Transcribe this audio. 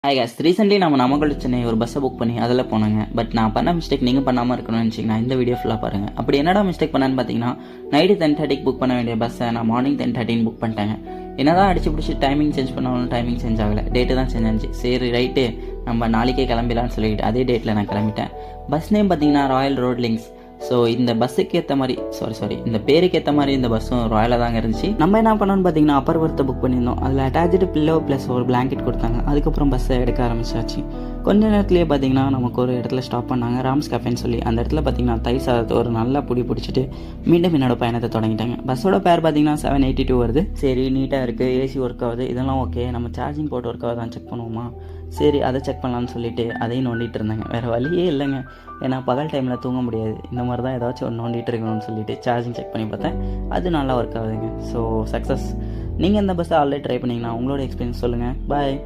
Hi guys, recently நம்ம நாமக்கல் சென்னை ஒரு பஸ்ஸை புக் பண்ணி அதில் போனாங்க. பட் நான் பண்ண மிஸ்டேக் நீங்கள் பண்ணாமல் இருக்கணும்னு நினச்சிங்கன்னா இந்த வீடியோ ஃபுல்லாக பாருங்கள். அப்படி என்னடா மிஸ்டேக் பண்ணேன்னு பார்த்தீங்கன்னா, நைட்டு 10:30 புக் பண்ண வேண்டிய பஸ்ஸை நான் மார்னிங் 10:13 புக் பண்ணிட்டேங்க. என்னதான் அடிச்சு பிடிச்சி டைமிங் சேஞ்ச் பண்ணாலும் டைமிங் சேஞ்ச் ஆகலை, டேட்டு தான் சேஞ்ச் ஆச்சு. சரி ரைட்டு, நம்ம நாளைக்கே கிளம்பிடலான்னு சொல்லிட்டு அதே டேட்டில் நான் கிளம்பிட்டேன். பஸ் நேம் பார்த்தீங்கன்னா ராயல் ரோட் லிங்க்ஸ். ஸோ இந்த பஸ்ஸுக்கு ஏற்ற மாதிரி இந்த பேருக்கு ஏற்ற மாதிரி இந்த பஸ்ஸும் ராயலாக தாங்க இருந்துச்சு. நம்ம என்ன பண்ணோன்னு பார்த்தீங்கன்னா, அப்பர் பர்த்தை புக் பண்ணியிருந்தோம். அதில் அட்டாச்சு பில்லோ ப்ளஸ் ஒரு பிளாங்கெட் கொடுத்தாங்க. அதுக்கப்புறம் பஸ்ஸை எடுக்க ஆரம்பிச்சாச்சு. கொஞ்ச நேரத்துலேயே பார்த்தீங்கன்னா நமக்கு ஒரு இடத்துல ஸ்டாப் பண்ணாங்க, ராம்ஸ் கேஃபேன்னு சொல்லி. அந்த இடத்துல பார்த்தீங்கன்னா தயிர் சாதத்தை ஒரு நல்லா பிடிச்சிட்டு மீண்டும் என்னோட பயணத்தை தொடங்கிட்டாங்க. பஸ்ஸோட பேர் பார்த்தீங்கன்னா 782 வருது. சரி, நீட்டாக இருக்குது, ஏசி ஒர்க் ஆகுது, இதெல்லாம் ஓகே. நம்ம சார்ஜிங் போட்டு ஒர்க் ஆகுதான் செக் பண்ணுவோமா? சரி, அதை செக் பண்ணலான்னு சொல்லிட்டு அதையும் நோண்டிட்டு இருந்தாங்க. வேறு வழியே இல்லைங்க, ஏன்னா பகல் டைமில் தூங்க முடியாது. இந்த மாதிரி தான் ஏதாச்சும் ஒரு நோண்டிட்டு இருக்கணும்னு சொல்லிட்டு சார்ஜிங் செக் பண்ணி பார்த்தேன். அது நல்லா ஒர்க் ஆகுதுங்க. So success. நீங்கள் இந்த பஸ்ஸை ஆல்ரெடி ட்ரை பண்ணிங்கன்னா உங்களோட எக்ஸ்பீரியன்ஸ் சொல்லுங்கள். பாய்.